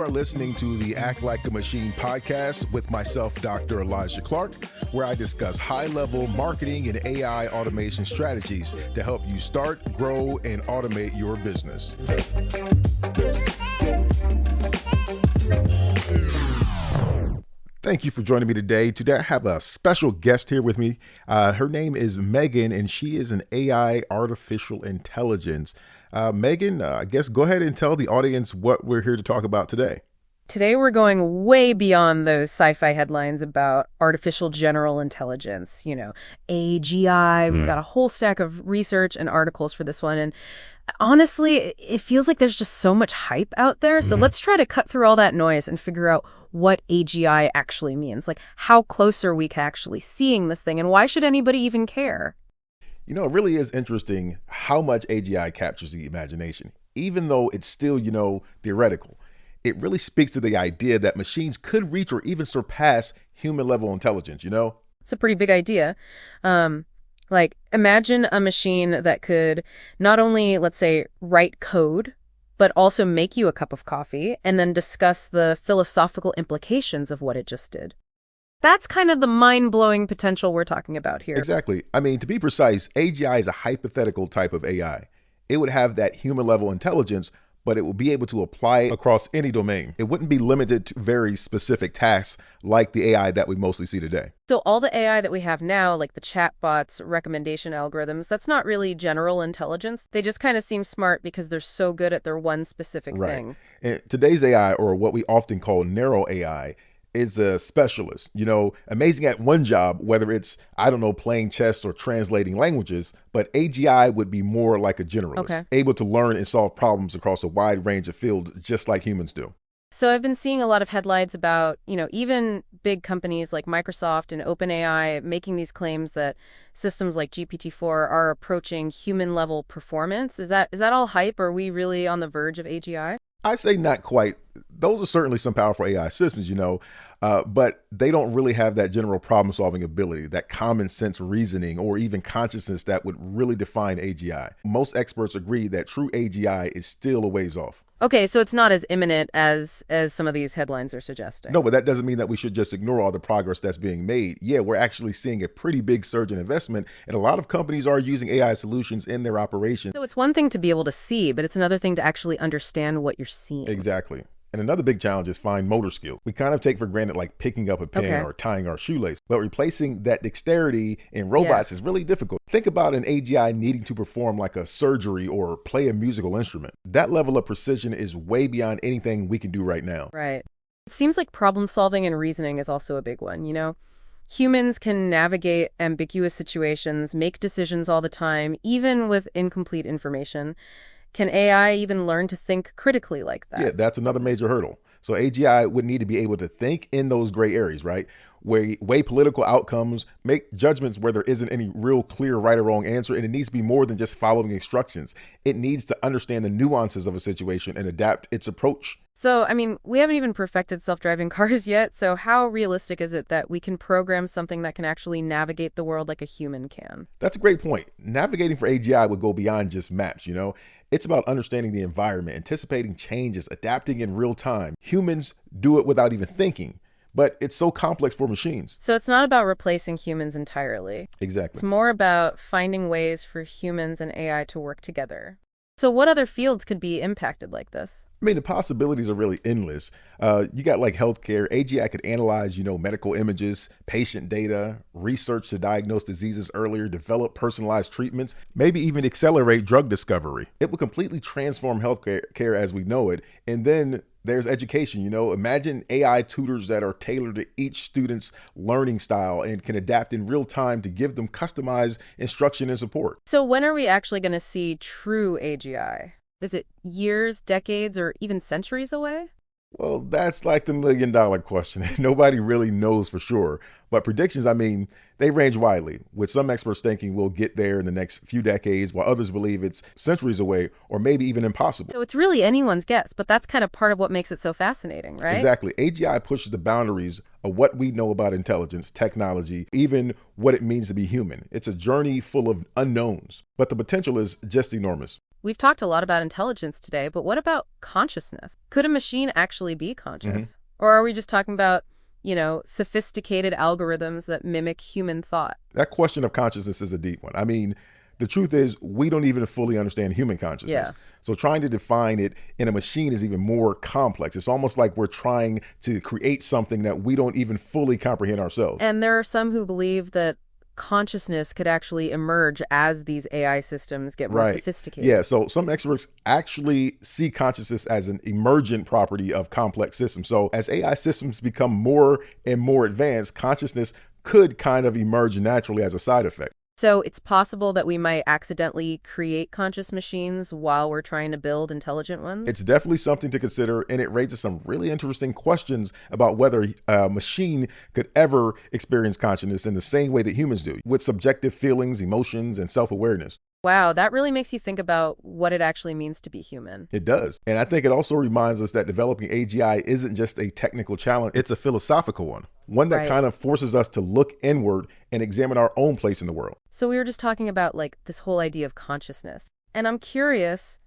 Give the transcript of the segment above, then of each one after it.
are listening to the Act Like a Machine podcast with myself, Dr. Elijah Clark, where I discuss high-level marketing and AI automation strategies to help you start, grow, and automate your business. Thank you for joining me today. Today I have a special guest here with me. Her name is Megan, and she is an AI artificial intelligence. Megan, I guess go ahead and tell the audience what we're here to talk about today. Today we're going way beyond those sci-fi headlines about artificial general intelligence, AGI. We've got a whole stack of research and articles for this one. And honestly, it feels like there's just so much hype out there. So let's try to cut through all that noise and figure out what AGI actually means. Like, how close are we to actually seeing this thing, and why should anybody even care? It really is interesting how much AGI captures the imagination, even though it's still, theoretical. It really speaks to the idea that machines could reach or even surpass human level intelligence, It's a pretty big idea. Imagine a machine that could not only, let's say, write code, but also make you a cup of coffee and then discuss the philosophical implications of what it just did. That's kind of the mind-blowing potential we're talking about here. Exactly. To be precise, AGI is a hypothetical type of AI. It would have that human level intelligence, but it will be able to apply it across any domain. It wouldn't be limited to very specific tasks like the AI that we mostly see today. So all the AI that we have now, like the chatbots, recommendation algorithms, that's not really general intelligence. They just kind of seem smart because they're so good at their one specific thing. And today's AI, or what we often call narrow AI, is a specialist, amazing at one job, whether it's, playing chess or translating languages, but AGI would be more like a generalist, able to learn and solve problems across a wide range of fields, just like humans do. So I've been seeing a lot of headlines about, even big companies like Microsoft and OpenAI making these claims that systems like GPT-4 are approaching human-level performance. Is that all hype? Are we really on the verge of AGI? I say not quite. Those are certainly some powerful AI systems, but they don't really have that general problem-solving ability, that common sense reasoning, or even consciousness that would really define AGI. Most experts agree that true AGI is still a ways off. Okay, so it's not as imminent as some of these headlines are suggesting. No, but that doesn't mean that we should just ignore all the progress that's being made. Yeah, we're actually seeing a pretty big surge in investment, and a lot of companies are using AI solutions in their operations. So it's one thing to be able to see, but it's another thing to actually understand what you're seeing. Exactly. And another big challenge is fine motor skill. We kind of take for granted like picking up a pen or tying our shoelace, but replacing that dexterity in robots is really difficult. Think about an AGI needing to perform like a surgery or play a musical instrument. That level of precision is way beyond anything we can do right now. Right. It seems like problem solving and reasoning is also a big one, Humans can navigate ambiguous situations, make decisions all the time, even with incomplete information. Can AI even learn to think critically like that? Yeah, that's another major hurdle. So AGI would need to be able to think in those gray areas, right? Weigh political outcomes, make judgments where there isn't any real clear right or wrong answer, and it needs to be more than just following instructions. It needs to understand the nuances of a situation and adapt its approach. So, we haven't even perfected self-driving cars yet, so how realistic is it that we can program something that can actually navigate the world like a human can? That's a great point. Navigating for AGI would go beyond just maps, It's about understanding the environment, anticipating changes, adapting in real time. Humans do it without even thinking, but it's so complex for machines. So it's not about replacing humans entirely. Exactly. It's more about finding ways for humans and AI to work together. So what other fields could be impacted like this? The possibilities are really endless. You got like healthcare. AGI could analyze, medical images, patient data, research to diagnose diseases earlier, develop personalized treatments, maybe even accelerate drug discovery. It would completely transform healthcare as we know it. And then there's education, imagine AI tutors that are tailored to each student's learning style and can adapt in real time to give them customized instruction and support. So when are we actually going to see true AGI? Is it years, decades, or even centuries away? Well, that's like the $1 million question. Nobody really knows for sure. But predictions, they range widely, with some experts thinking we'll get there in the next few decades, while others believe it's centuries away or maybe even impossible. So it's really anyone's guess, but that's kind of part of what makes it so fascinating, right? Exactly. AGI pushes the boundaries of what we know about intelligence, technology, even what it means to be human. It's a journey full of unknowns, but the potential is just enormous. We've talked a lot about intelligence today, but what about consciousness? Could a machine actually be Hmm. conscious? Or are we just talking about, sophisticated algorithms that mimic human thought? That question of consciousness is a deep one. I mean, the truth is, we don't even fully understand human Yeah. consciousness. So trying to define it in a machine is even more complex. It's almost like we're trying to create something that we don't even fully comprehend ourselves. And there are some who believe that consciousness could actually emerge as these AI systems get more Right. Yeah. sophisticated. So some experts actually see consciousness as an emergent property of complex systems. So as AI systems become more and more advanced, consciousness could kind of emerge naturally as a side effect. So it's possible that we might accidentally create conscious machines while we're trying to build intelligent It's ones? definitely something to consider, and it raises some really interesting questions about whether a machine could ever experience consciousness in the same way that humans do, with subjective feelings, emotions, and self awareness. Wow, that really makes you think about what it actually means to be human. It does. And I think it also reminds us that developing AGI isn't just a technical challenge, it's a philosophical one that Right. kind of forces us to look inward and examine our own place in the world. So we were just talking about like this whole idea of consciousness. And I'm curious,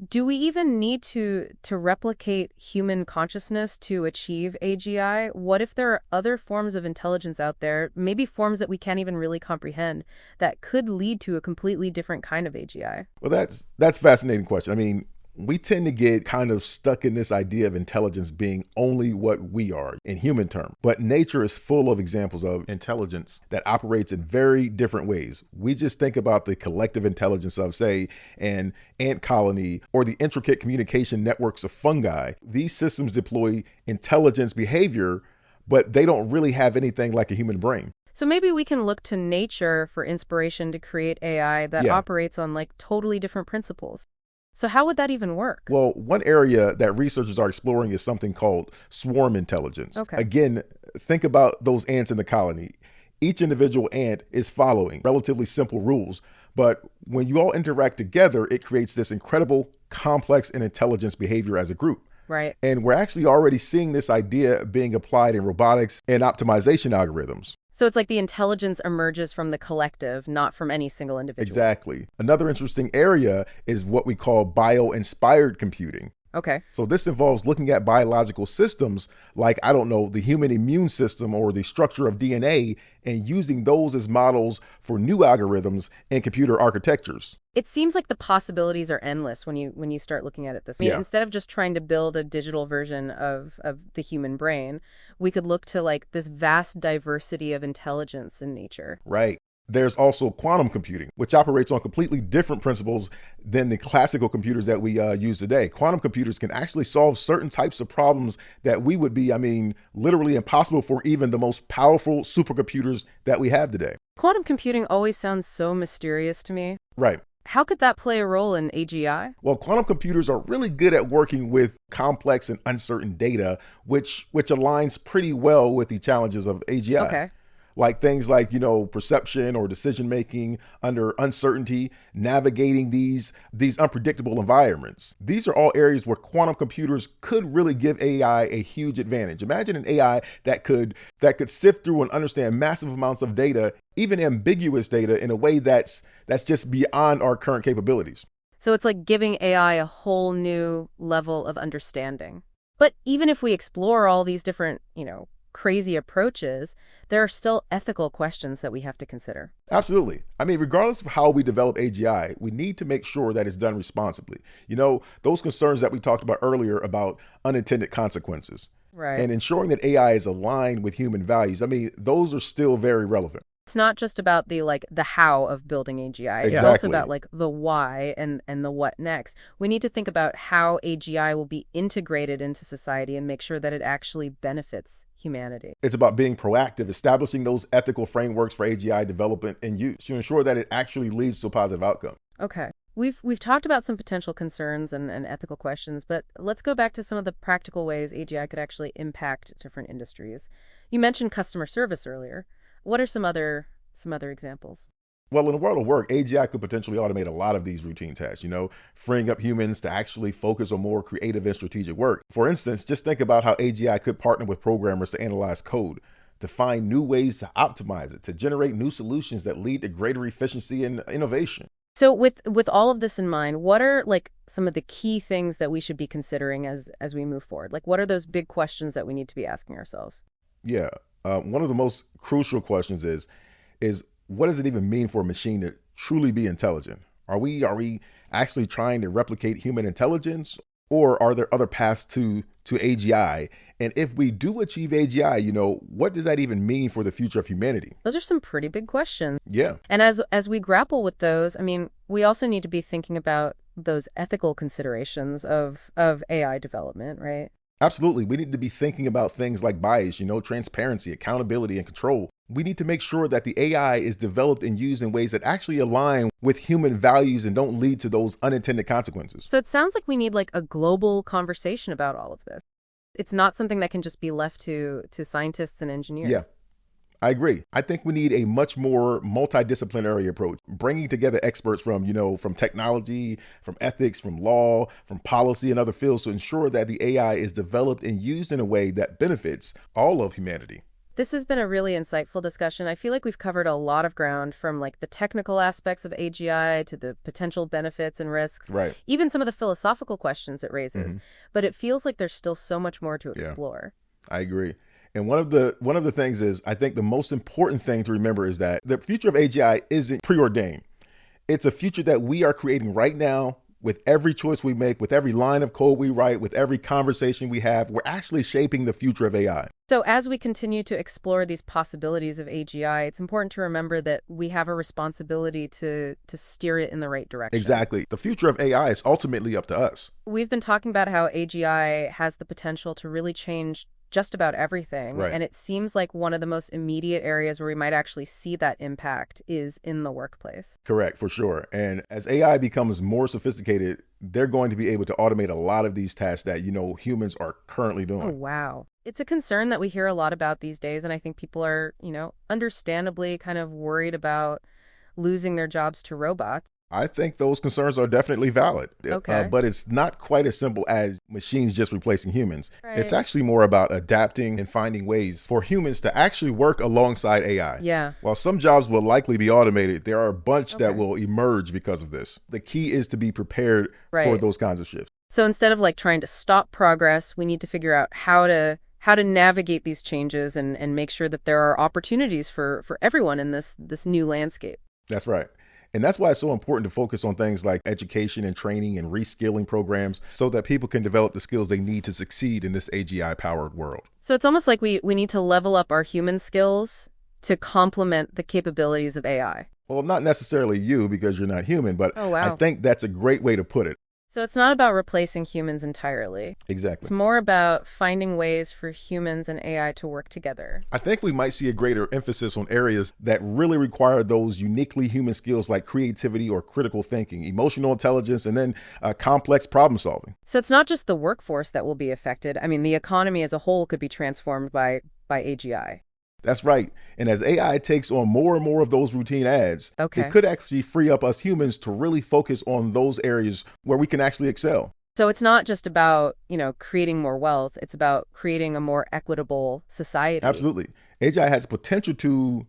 do we even need to replicate human consciousness to achieve AGI? What if there are other forms of intelligence out there, maybe forms that we can't even really comprehend, that could lead to a completely different kind of AGI? Well, that's a fascinating question. I mean, we tend to get kind of stuck in this idea of intelligence being only what we are in human terms. But nature is full of examples of intelligence that operates in very different ways. We just think about the collective intelligence of, say, an ant colony or the intricate communication networks of fungi. These systems deploy intelligence behavior, but they don't really have anything like a human brain. So maybe we can look to nature for inspiration to create AI that Yeah. operates on like totally different principles. So how would that even work? Well, one area that researchers are exploring is something called swarm intelligence. Okay. Again, think about those ants in the colony. Each individual ant is following relatively simple rules, but when you all interact together, it creates this incredible, complex, and intelligence behavior as a group. Right. And we're actually already seeing this idea being applied in robotics and optimization algorithms. So it's like the intelligence emerges from the collective, not from any single individual. Exactly. Another interesting area is what we call bio-inspired computing. Okay. So this involves looking at biological systems like, I don't know, the human immune system or the structure of DNA and using those as models for new algorithms and computer architectures. It seems like the possibilities are endless when you start looking at it this way. Yeah. Instead of just trying to build a digital version of the human brain, we could look to like this vast diversity of intelligence in nature. Right. There's also quantum computing, which operates on completely different principles than the classical computers that we use today. Quantum computers can actually solve certain types of problems that we would be, I mean, literally impossible for even the most powerful supercomputers that we have today. Quantum computing always sounds so mysterious to me. Right. How could that play a role in AGI? Well, quantum computers are really good at working with complex and uncertain data, which aligns pretty well with the challenges of AGI. Okay. Like things like, perception or decision making under uncertainty, navigating these unpredictable environments. These are all areas where quantum computers could really give AI a huge advantage. Imagine an AI that could sift through and understand massive amounts of data, even ambiguous data, in a way that's just beyond our current capabilities. So it's like giving AI a whole new level of understanding. But even if we explore all these different, crazy approaches, there are still ethical questions that we have to consider. Absolutely. I mean, regardless of how we develop AGI, we need to make sure that it's done responsibly. Those concerns that we talked about earlier about unintended consequences Right. and ensuring that AI is aligned with human values. I mean, those are still very relevant. It's not just about the how of building AGI. It's also Exactly. about like the why and the what next. We need to think about how AGI will be integrated into society and make sure that it actually benefits humanity. It's about being proactive, establishing those ethical frameworks for AGI development and use to ensure that it actually leads to a positive outcome. Okay. We've talked about some potential concerns and ethical questions, but let's go back to some of the practical ways AGI could actually impact different industries. You mentioned customer service earlier. What are some other examples? Well, in the world of work, AGI could potentially automate a lot of these routine tasks, freeing up humans to actually focus on more creative and strategic work. For instance, just think about how AGI could partner with programmers to analyze code, to find new ways to optimize it, to generate new solutions that lead to greater efficiency and innovation. So with all of this in mind, what are like some of the key things that we should be considering as we move forward? Like what are those big questions that we need to be asking ourselves? Yeah. One of the most crucial questions is what does it even mean for a machine to truly be intelligent? Are we actually trying to replicate human intelligence, or are there other paths to AGI? And if we do achieve AGI, what does that even mean for the future of humanity? Those are some pretty big questions. Yeah. And as we grapple with those, I mean, we also need to be thinking about those ethical considerations of AI development, right? Absolutely. We need to be thinking about things like bias, transparency, accountability, and control. We need to make sure that the AI is developed and used in ways that actually align with human values and don't lead to those unintended consequences. So it sounds like we need like a global conversation about all of this. It's not something that can just be left to scientists and engineers. Yeah, I agree. I think we need a much more multidisciplinary approach, bringing together experts from technology, from ethics, from law, from policy, and other fields to ensure that the AI is developed and used in a way that benefits all of humanity. This has been a really insightful discussion. I feel like we've covered a lot of ground from like the technical aspects of AGI to the potential benefits and risks, Right. even some of the philosophical questions it raises. Hmm. But it feels like there's still so much more to Yeah, explore. I agree. And one of the things is I think the most important thing to remember is that the future of AGI isn't preordained. It's a future that we are creating right now with every choice we make, with every line of code we write, with every conversation we have. We're actually shaping the future of AI. So as we continue to explore these possibilities of AGI, it's important to remember that we have a responsibility to steer it in the right direction. Exactly. The future of AI is ultimately up to us. We've been talking about how AGI has the potential to really change just about everything. Right. And it seems like one of the most immediate areas where we might actually see that impact is in the workplace. Correct, for sure. And as AI becomes more sophisticated, they're going to be able to automate a lot of these tasks that, humans are currently Oh, doing. wow. It's a concern that we hear a lot about these days. And I think people are, understandably kind of worried about losing their jobs to robots. I think those concerns are definitely valid, Okay. but it's not quite as simple as machines just replacing humans. It's Right. actually more about adapting and finding ways for humans to actually work alongside AI. Yeah. While some jobs will likely be automated, there are a bunch that Okay. will emerge because of this. The key is to be prepared for Right. those kinds of shifts. So instead of like trying to stop progress, we need to figure out how to navigate these changes and make sure that there are opportunities for everyone in this new landscape. That's right. And that's why it's so important to focus on things like education and training and reskilling programs so that people can develop the skills they need to succeed in this AGI powered world. So it's almost like we need to level up our human skills to complement the capabilities of AI. Well, not necessarily you because you're not human, but Oh, I wow. think that's a great way to put it. So it's not about replacing humans entirely. Exactly. It's more about finding ways for humans and AI to work together. I think we might see a greater emphasis on areas that really require those uniquely human skills like creativity or critical thinking, emotional intelligence, and then complex problem solving. So it's not just the workforce that will be affected. I mean, the economy as a whole could be transformed by AGI. That's right. And as AI takes on more and more of those routine ads, Okay. it could actually free up us humans to really focus on those areas where we can actually excel. So it's not just about, creating more wealth. It's about creating a more equitable society. Absolutely. AGI has potential to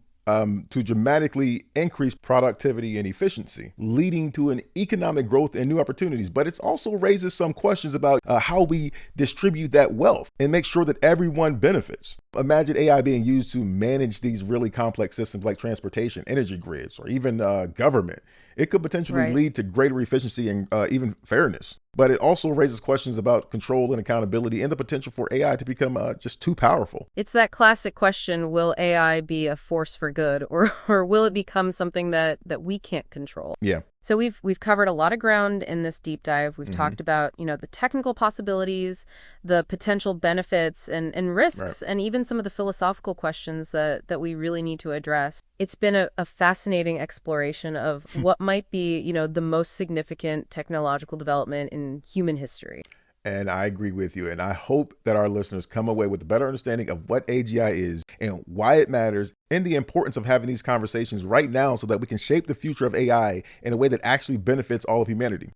dramatically increase productivity and efficiency, leading to an economic growth and new opportunities. But it also raises some questions about how we distribute that wealth and make sure that everyone benefits. Imagine AI being used to manage these really complex systems like transportation, energy grids, or even government. It could potentially Right. lead to greater efficiency and even fairness. But it also raises questions about control and accountability and the potential for AI to become just too powerful. It's that classic question, will AI be a force for good or will it become something that we can't control? Yeah. So we've covered a lot of ground in this deep dive. We've talked about, the technical possibilities, the potential benefits and risks, Right. and even some of the philosophical questions that we really need to address. It's been a fascinating exploration of what might be, the most significant technological development in human history. And I agree with you. And I hope that our listeners come away with a better understanding of what AGI is and why it matters and the importance of having these conversations right now so that we can shape the future of AI in a way that actually benefits all of humanity.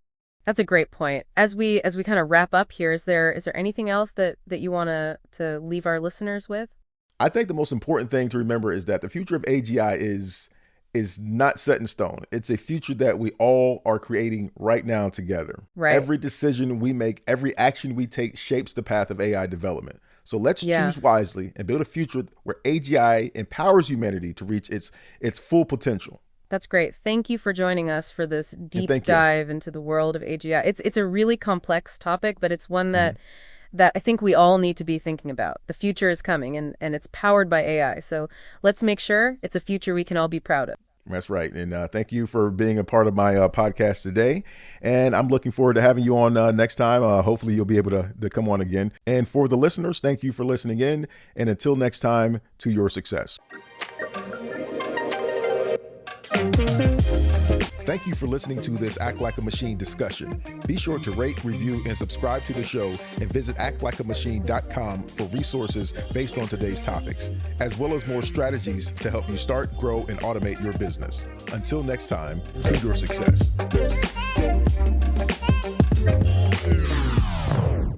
That's a great point. As we kind of wrap up here, is there anything else that you want to leave our listeners with? I think the most important thing to remember is that the future of AGI is not set in stone. It's a future that we all are creating right now together. Right. Every decision we make, every action we take shapes the path of AI development. So let's Yeah. choose wisely and build a future where AGI empowers humanity to reach its full potential. That's great. Thank you for joining us for this And deep thank you. dive into the world of AGI. It's a really complex topic, but it's one that I think we all need to be thinking about. The future is coming, and it's powered by AI. So let's make sure it's a future we can all be proud of. That's right. And thank you for being a part of my podcast today. And I'm looking forward to having you on next time. Hopefully you'll be able to come on again. And for the listeners, thank you for listening in. And until next time, to your success. Thank you for listening to this Act Like a Machine discussion. Be sure to rate, review, and subscribe to the show, and visit actlikeamachine.com for resources based on today's topics, as well as more strategies to help you start, grow, and automate your business. Until next time, to your success.